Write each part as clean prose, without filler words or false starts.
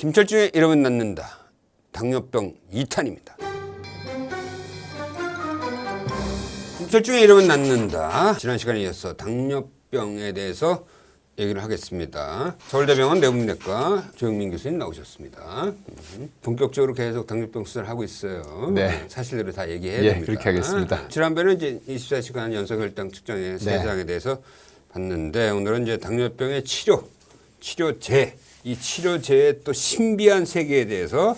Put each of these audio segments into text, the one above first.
김철중의 이러면 낫는다. 당뇨병 2탄입니다. 김철중의 이러면 낫는다. 지난 시간에 이어서 당뇨병에 대해서 얘기를 하겠습니다. 서울대병원 내분비내과 조영민 교수님 나오셨습니다. 본격적으로 계속 당뇨병 수사를 하고 있어요. 네. 사실대로 다 얘기해야 예, 됩니다. 그렇게 하겠습니다. 지난번에 이제 24시간 연속혈당 측정의 세 장에 대해서 봤는데 오늘은 이제 당뇨병의 치료제, 이 치료제의 또 신비한 세계에 대해서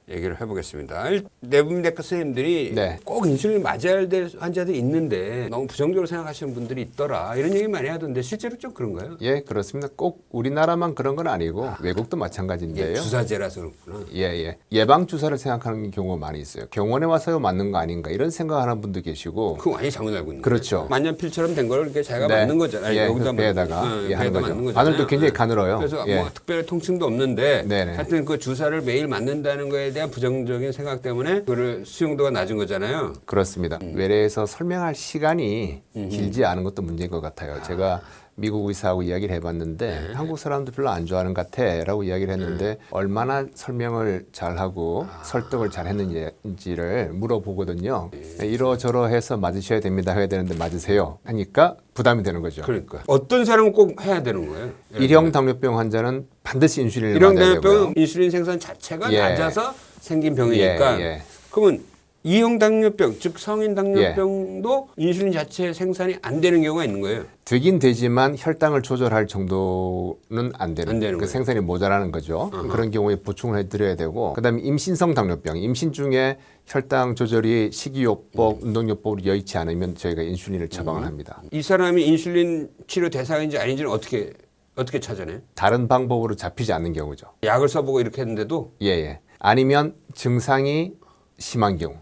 얘기를 해보겠습니다. 내분비내과 선생님들이 네. 꼭 인슐린 맞아야 될 환자들이 있는데 너무 부정적으로 생각하시는 분들이 있더라. 이런 얘기 많이 하던데 실제로 좀 그런가요? 예, 그렇습니다. 꼭 우리나라만 그런 건 아니고 외국도 이게 마찬가지인데요. 주사제라서 그렇구나. 예. 예방 주사를 생각하는 경우가 많이 있어요. 병원에 와서 맞는 거 아닌가 이런 생각하는 분도 계시고. 그거 많이 잘못 알고 있는 그렇죠. 거예요. 만년필처럼 된 걸 이렇게 자기가 네. 맞는 거잖아요. 예, 여기다 배에다가 맞는 하는 배에다 거죠. 맞는 거잖아요. 바늘도 굉장히 가늘어요. 그래서 예. 뭐 특별히 통증도 없는데 네네. 하여튼 그 주사를 매일 맞는다는 거에 대한 부정적인 생각 때문에 그거를 수용도가 낮은 거잖아요. 그렇습니다. 외래에서 설명할 시간이 길지 않은 것도 문제인 것 같아요. 제가 미국 의사하고 이야기를 해봤는데 한국 사람도 별로 안 좋아하는 것 같아라고 이야기를 했는데 얼마나 설명을 잘하고 설득을 잘했는지를 물어보거든요. 이러저러해서 맞으셔야 됩니다. 해야 되는데 맞으세요 하니까 부담이 되는 거죠. 그러니까 어떤 사람은 꼭 해야 되는 거예요. 일형 당뇨병 환자는 반드시 인슐린을 일형 맞아야 되고요. 당뇨병은 인슐린 생산 자체가 예. 낮아서 생긴 병이니까 예. 그러면 이형 당뇨병, 즉 성인 당뇨병도 인슐린 자체 생산이 안 되는 경우가 있는 거예요. 되긴 되지만 혈당을 조절할 정도는 안 되는 안 되는 그 거예요. 생산이 모자라는 거죠. 그런 경우에 보충을 해드려야 되고 그다음에 임신성 당뇨병, 임신 중에 혈당 조절이 식이요법, 운동요법으로 여의치 않으면 저희가 인슐린을 처방을 합니다. 이 사람이 인슐린 치료 대상인지 아닌지는 어떻게 찾아내요? 다른 방법으로 잡히지 않는 경우죠. 약을 써보고 이렇게 했는데도 아니면 증상이 심한 경우.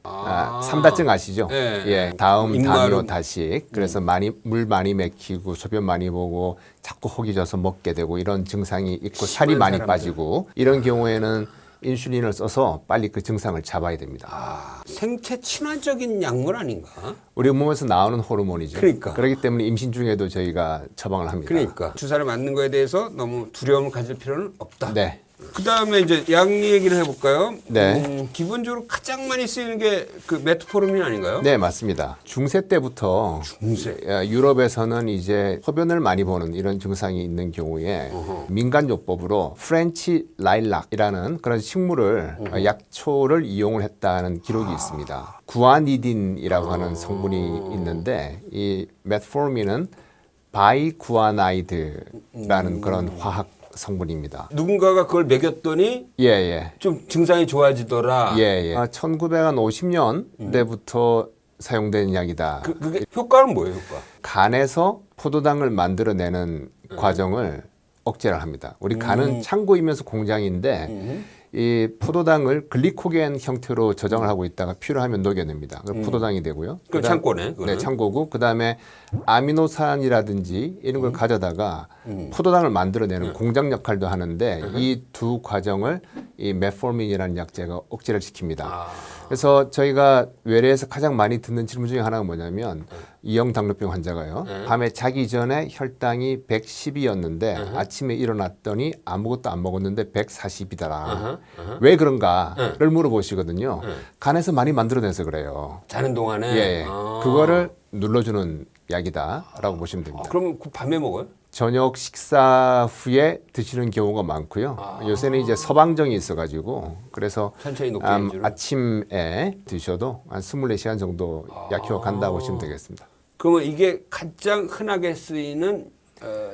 삼다증 아시죠? 예. 다음, 입마름. 당뇨, 다식. 그래서 물 많이 맥히고 소변 많이 보고 자꾸 혹이 져서 먹게 되고 이런 증상이 있고 살이 많이 사람들. 빠지고 이런 경우에는 인슐린을 써서 빨리 그 증상을 잡아야 됩니다. 생체 친화적인 약물 아닌가? 우리 몸에서 나오는 호르몬이죠. 그러니까. 그렇기 때문에 임신 중에도 저희가 처방을 합니다. 그러니까 주사를 맞는 거에 대해서 너무 두려움을 가질 필요는 없다. 네. 그 다음에 이제 약 얘기를 해볼까요? 네. 기본적으로 가장 많이 쓰이는 게 그 메트포르민 아닌가요? 네, 맞습니다. 중세 때부터 중세. 유럽에서는 이제 소변을 많이 보는 이런 증상이 있는 경우에 민간요법으로 프렌치 라일락이라는 그런 식물을 약초를 이용을 했다는 기록이 있습니다. 구아니딘이라고 하는 성분이 있는데 이 메트포르민은 바이구아나이드라는 그런 화학 성분입니다. 누군가가 그걸 먹였더니 좀 증상이 좋아지더라. 1950년대부터 사용된 약이다. 그게 효과는 뭐예요, 효과? 간에서 포도당을 만들어내는 과정을 억제를 합니다. 우리 간은 창고이면서 공장인데 이 포도당을 글리코겐 형태로 저장을 하고 있다가 필요하면 녹여냅니다. 그럼 포도당이 되고요. 그 창고네. 그거는. 네, 창고고 그다음에 아미노산이라든지 이런 걸 가져다가 포도당을 만들어내는 공장 역할도 하는데 이 두 과정을 이 메포르민이라는 약제가 억제를 시킵니다. 그래서 저희가 외래에서 가장 많이 듣는 질문 중에 하나가 뭐냐면 이형 당뇨병 환자가요. 밤에 자기 전에 혈당이 110이었는데 아침에 일어났더니 아무것도 안 먹었는데 140이더라. 왜 그런가를 물어보시거든요. 간에서 많이 만들어내서 그래요. 자는 동안에. 그거를 눌러주는 약이다라고 보시면 됩니다. 그러면 그 밤에 먹어요? 저녁 식사 후에 드시는 경우가 많고요. 요새는 이제 서방정이 있어가지고 그래서 천천히 녹게 해주는. 아침에 드셔도 한 24시간 정도 약효가 간다고 보시면 되겠습니다. 그러면 이게 가장 흔하게 쓰이는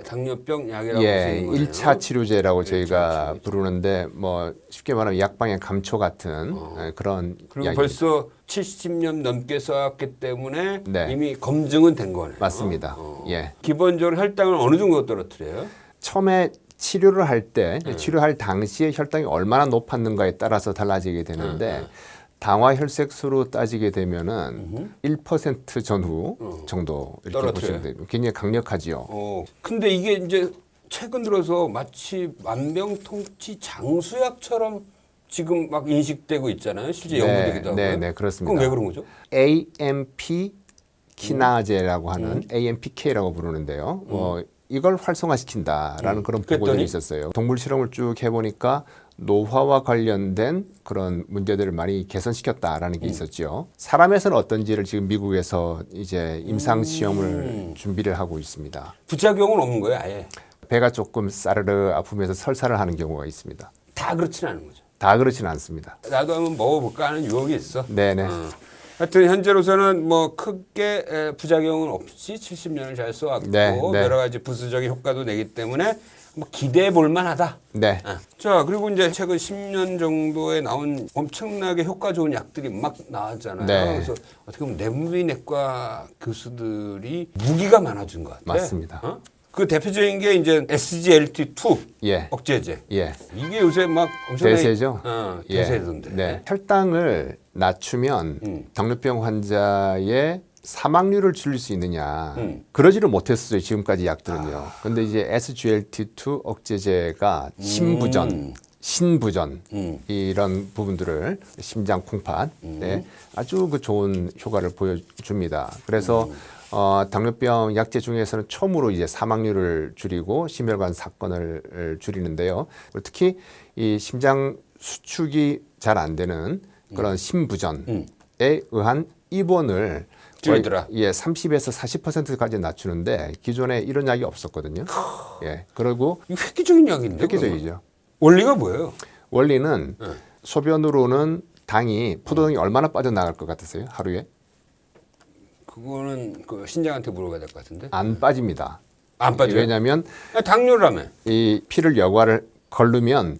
당뇨병 약이라고 볼 수 있는 거예요? 1차 치료제라고 저희가 부르는데 뭐 쉽게 말하면 약방의 감초 같은 그런 그리고 약입니다. 벌써 70년 넘게 써왔기 때문에 네. 이미 검증은 된 거네요. 맞습니다. 기본적으로 혈당을 어느 정도 떨어뜨려요? 처음에 치료를 할 때 치료할 당시에 혈당이 얼마나 높았는가에 따라서 달라지게 되는데 당화 혈색수로 따지게 되면은 1% 전후 정도 이렇게 떨어뜨려요. 보시면 돼요. 굉장히 강력하지요. 근데 이게 이제 최근 들어서 마치 만병통치 장수약처럼 지금 막 인식되고 있잖아요. 실제 연구되기도 하고요. 네, 그렇습니다. 그럼 왜 그런 거죠? AMP 키나제라고 하는 AMPK라고 부르는데요. 이걸 활성화시킨다라는 그런 그랬더니? 보고들이 있었어요. 동물 실험을 쭉 해보니까 노화와 관련된 그런 문제들을 많이 개선시켰다라는 게 있었죠. 사람에서는 어떤지를 지금 미국에서 이제 임상 시험을 준비를 하고 있습니다. 부작용은 없는 거예요, 아예. 배가 조금 싸르르 아프면서 설사를 하는 경우가 있습니다. 다 그렇진 않은 거죠. 다 그렇지는 않습니다. 나도 한번 먹어볼까 하는 유혹이 있어. 네네. 하여튼 현재로서는 뭐 크게 부작용은 없이 70년을 잘 써왔고 네, 네. 여러 가지 부수적인 효과도 내기 때문에 뭐 기대해 볼 만하다. 네. 자, 그리고 이제 최근 10년 정도에 나온 엄청나게 효과 좋은 약들이 막 나왔잖아요. 네. 그래서 어떻게 보면 내분비내과 교수들이 무기가 많아진 것 같아요. 맞습니다. 그 대표적인 게 이제 SGLT2 예. 억제제. 예. 이게 요새 막 엄청나게 대세죠? 예. 대세던데. 네. 혈당을 낮추면 당뇨병 환자의 사망률을 줄일 수 있느냐. 그러지를 못했어요. 지금까지 약들은요. 근데 이제 SGLT2 억제제가 신부전 이런 부분들을 심장 콩팥에 아주 그 좋은 효과를 보여줍니다. 그래서 당뇨병 약제 중에서는 처음으로 이제 사망률을 줄이고 심혈관 사건을 줄이는데요. 특히 이 심장 수축이 잘 안 되는 그런 신부전에 의한 입원을 줄이더라. 예, 30에서 40%까지 낮추는데 기존에 이런 약이 없었거든요. 예, 그리고 이거 획기적인 약인데. 획기적이죠. 원리가 뭐예요? 원리는 소변으로는 포도당이 얼마나 빠져나갈 것 같으세요? 하루에? 그거는 그 신장한테 물어봐야 될 것 같은데. 안 빠집니다. 안 빠져요? 왜냐하면 당뇨라며. 이 피를 여과를 걸르면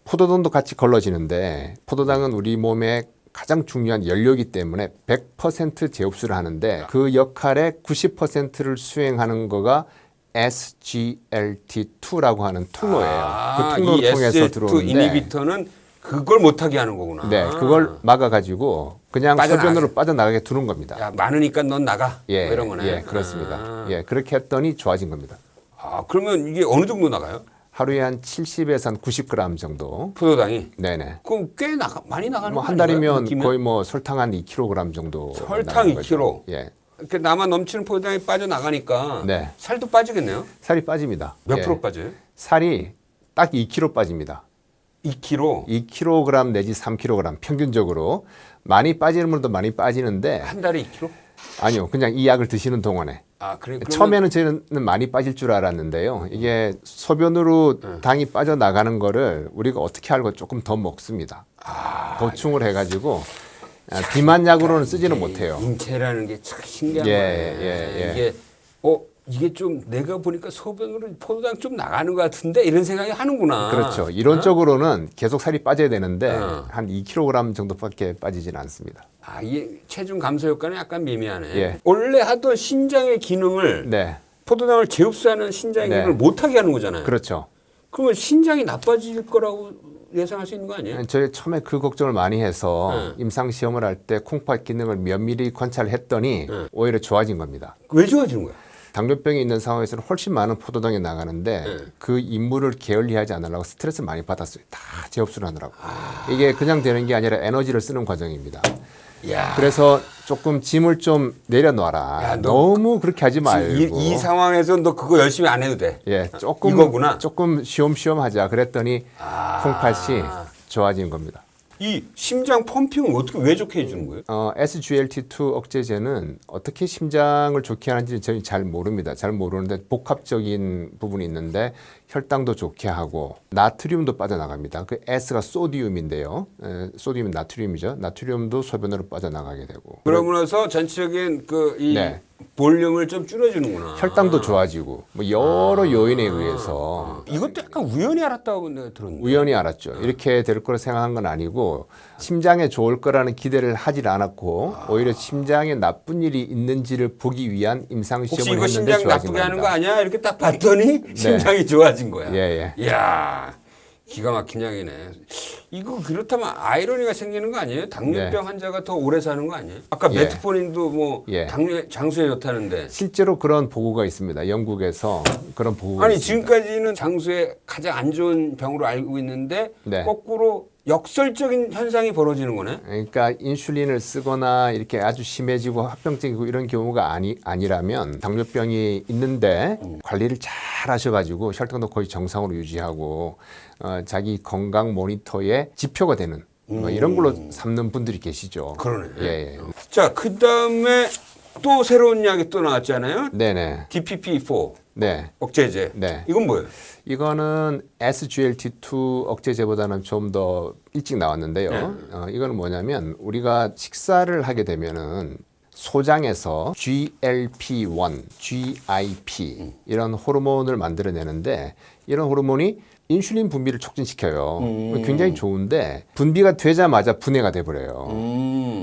포도당도 같이 걸러지는데 포도당은 우리 몸에 가장 중요한 연료이기 때문에 100% 재흡수를 하는데 그 역할의 90%를 수행하는 거가 SGLT2라고 하는 통로예요. 그 통로를 이 통해서 SGLT2 들어오는데 이니비터는 그걸 못하게 하는 거구나. 네, 그걸 막아가지고 그냥 소변으로 빠져나가게 두는 겁니다. 야, 많으니까 넌 나가. 예, 뭐 이런 거네. 예, 그렇습니다. 예, 그렇게 했더니 좋아진 겁니다. 그러면 이게 어느 정도 나가요? 하루에 한 70에서 한 90g 정도. 포도당이. 네네. 그럼 꽤 많이 나가는 뭐 거 한 아닌가요? 달이면 느끼면? 거의 뭐 설탕 한 2kg 정도. 설탕 나가는 거죠. 2kg. 예. 이렇게 남아 넘치는 포도당이 빠져나가니까 네. 살도 빠지겠네요. 살이 빠집니다. 몇 예. 프로 빠져요? 살이 딱 2kg 빠집니다. 2kg. 2kg 내지 3kg 평균적으로 많이 빠지는 분도 많이 빠지는데 한 달에 2kg? 아니요. 그냥 이 약을 드시는 동안에. 그래. 처음에는 저는 많이 빠질 줄 알았는데요. 이게 소변으로 당이 빠져나가는 거를 우리가 어떻게 알고 조금 더 먹습니다. 보충을 해가지고 비만 약으로는 쓰지는 못해요. 인체라는 게 참 신기한 예, 거예요. 예. 이게 좀 내가 보니까 소변으로 포도당 좀 나가는 것 같은데 이런 생각이 하는구나. 그렇죠. 이론적으로는 계속 살이 빠져야 되는데 어. 한 2kg 정도밖에 빠지지는 않습니다. 이게 체중 감소 효과는 약간 미미하네. 예. 원래 하던 신장의 기능을 네, 포도당을 재흡수하는 신장의 네. 기능을 못하게 하는 거잖아요. 그렇죠. 그러면 신장이 나빠질 거라고 예상할 수 있는 거 아니에요? 저희 처음에 그 걱정을 많이 해서 임상 시험을 할 때 콩팥 기능을 면밀히 관찰했더니 오히려 좋아진 겁니다. 왜 좋아지는 거야? 당뇨병이 있는 상황에서는 훨씬 많은 포도당이 나가는데 그 임무를 게을리하지 않으려고 스트레스 많이 받았어요. 다 재흡수를 하느라고. 이게 그냥 되는 게 아니라 에너지를 쓰는 과정입니다. 야. 그래서 조금 짐을 좀 내려놔라. 야, 너무 그렇게 하지 말고. 이 상황에서 너 그거 열심히 안 해도 돼. 예, 이거구나. 조금 쉬엄쉬엄 하자. 그랬더니 콩팥이 좋아진 겁니다. 이 심장 펌핑은 어떻게 왜 좋게 해주는 거예요? SGLT2 억제제는 어떻게 심장을 좋게 하는지 저희 잘 모릅니다. 잘 모르는데 복합적인 부분이 있는데 혈당도 좋게 하고 나트륨도 빠져나갑니다. 그 S가 소디움인데요. 소디움은 나트륨이죠. 나트륨도 소변으로 빠져나가게 되고. 그러고 나서 전체적인 이 네. 볼륨을 좀 줄여주는구나. 혈당도 좋아지고 뭐 여러 요인에 의해서 이것도 약간 우연히 알았다고 내가 들었는데. 우연히 알았죠. 이렇게 될 거라 생각한 건 아니고 심장에 좋을 거라는 기대를 하질 않았고 오히려 심장에 나쁜 일이 있는지를 보기 위한 임상 혹시 시험을 이거 했는데 심장 좋아진 나쁘게 하는 거 겁니다. 아니야? 이렇게 딱 봤더니 심장이 좋아진 거야. 예, 예. 이야, 기가 막힌 약이네. 이거 그렇다면 아이러니가 생기는 거 아니에요? 당뇨병 환자가 더 오래 사는 거 아니에요? 아까 예. 메트포닌도 뭐 예. 장수에 좋다는데. 실제로 그런 보고가 있습니다. 영국에서 그런 보고가 아니 있습니다. 지금까지는 장수에 가장 안 좋은 병으로 알고 있는데 네. 거꾸로 역설적인 현상이 벌어지는 거네. 그러니까 인슐린을 쓰거나 이렇게 아주 심해지고 합병증이고 이런 경우가 아니라면 당뇨병이 있는데 관리를 잘 하셔가지고 혈당도 거의 정상으로 유지하고 자기 건강 모니터의 지표가 되는 뭐 이런 걸로 삼는 분들이 계시죠. 그러네. 예. 자, 그다음에 또 새로운 약이 또 나왔잖아요. 네네. DPP-4 네. 억제제. 네. 이건 뭐예요? 이거는 SGLT2 억제제보다는 좀 더 일찍 나왔는데요. 이거는 뭐냐면 우리가 식사를 하게 되면은 소장에서 GLP-1, GIP 이런 호르몬을 만들어내는데 이런 호르몬이 인슐린 분비를 촉진시켜요. 굉장히 좋은데 분비가 되자마자 분해가 돼버려요.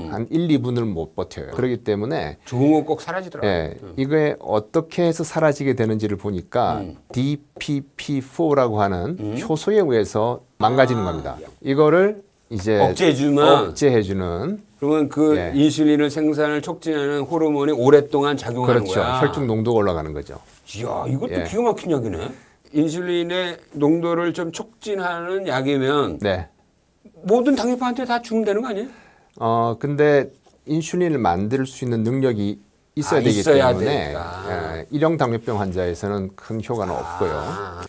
한 1, 2분을 못 버텨요. 그렇기 때문에 좋은 건 꼭 사라지더라고요. 예, 이게 어떻게 해서 사라지게 되는지를 보니까 DPP4라고 하는 효소에 의해서 망가지는 겁니다. 이거를 이제 억제해주는 그러면 그 예. 인슐린을 생산을 촉진하는 호르몬이 오랫동안 작용하는 그렇죠. 거야. 혈중 농도가 올라가는 거죠. 이야, 이것도 예. 기가 막힌 약이네. 인슐린의 농도를 좀 촉진하는 약이면 네. 모든 당뇨병한테 다 주면 되는 거 아니에요? 근데 인슐린을 만들 수 있는 능력이 있어야 되기 있어야 때문에 되니까. 일형 당뇨병 환자에서는 큰 효과는 없고요.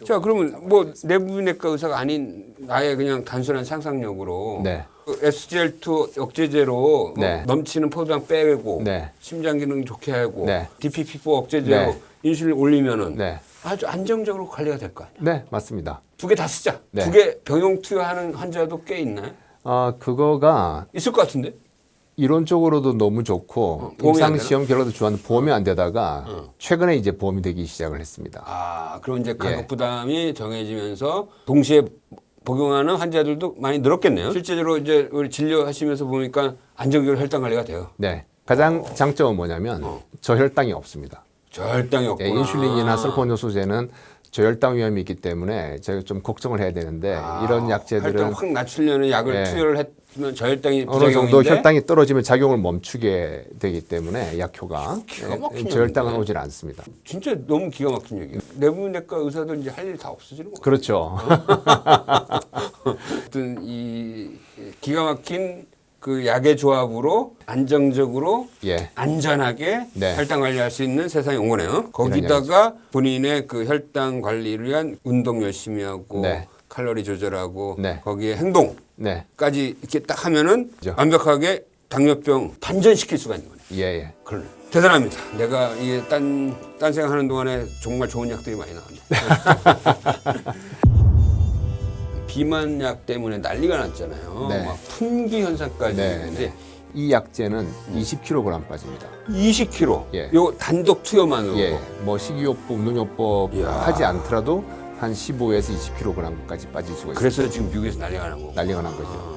자, 그러면 뭐 내부내과 의사가 아닌 나의 그냥 단순한 상상력으로 네. SGLT2 억제제로 네. 넘치는 포도당 빼고 네. 심장 기능 좋게 하고 네. DPP-4 억제제로 네. 인슐린 올리면은 네. 아주 안정적으로 관리가 될 거 아니에요. 네, 맞습니다. 두 개 다 쓰자. 네. 두 개 병용 투여하는 환자도 꽤 있나요? 그거가 있을 것 같은데. 이론적으로도 너무 좋고 보험이 안 임상 되나? 시험 결과도 좋았는데 보험이 안 되다가 최근에 이제 보험이 되기 시작을 했습니다. 아, 그럼 이제 가격 예. 부담이 정해지면서 동시에 복용하는 환자들도 많이 늘었겠네요. 실제로 이제 우리 진료하시면서 보니까 안정적으로 혈당 관리가 돼요. 네, 가장 장점은 뭐냐면 저혈당이 없습니다. 저혈당이 없구나. 예, 인슐린이나 설포뇨소제는 저혈당 위험이 있기 때문에 저희가 좀 걱정을 해야 되는데 이런 약제들은 혈당 확 낮추려는 약을 예. 투여를 했으면 저혈당이 어느 정도 부작용인데 혈당이 떨어지면 작용을 멈추게 되기 때문에 약효가 기가 막힌 저혈당은 약이네. 오질 않습니다. 진짜 너무 기가 막힌 얘기예요. 내부내과 의사들 이제 할 일 다 없어지는 거예요. 그렇죠. 어떤 이 기가 막힌 그 약의 조합으로 안정적으로 예. 안전하게 네. 혈당 관리할 수 있는 세상이 온 거네요. 거기다가 본인의 그 혈당 관리를 위한 운동 열심히 하고 네. 칼로리 조절하고 네. 거기에 행동까지 네. 이렇게 딱 하면은 그죠. 완벽하게 당뇨병 반전시킬 수가 있는 거네요. 예, 예. 그러네. 대단합니다. 내가 이게 딴 생각하는 동안에 정말 좋은 약들이 많이 나왔네. 비만약 때문에 난리가 났잖아요. 네. 막 품귀 현상까지 네, 있는데 이 약제는 20kg 빠집니다. 20kg. 예. 요 단독 투여만으로. 예, 뭐 식이요법, 운동요법 이야. 하지 않더라도 한 15에서 20kg까지 빠질 수가 있습니다. 그래서 지금 미국에서 난리가 난 거고. 난리가 난 거죠.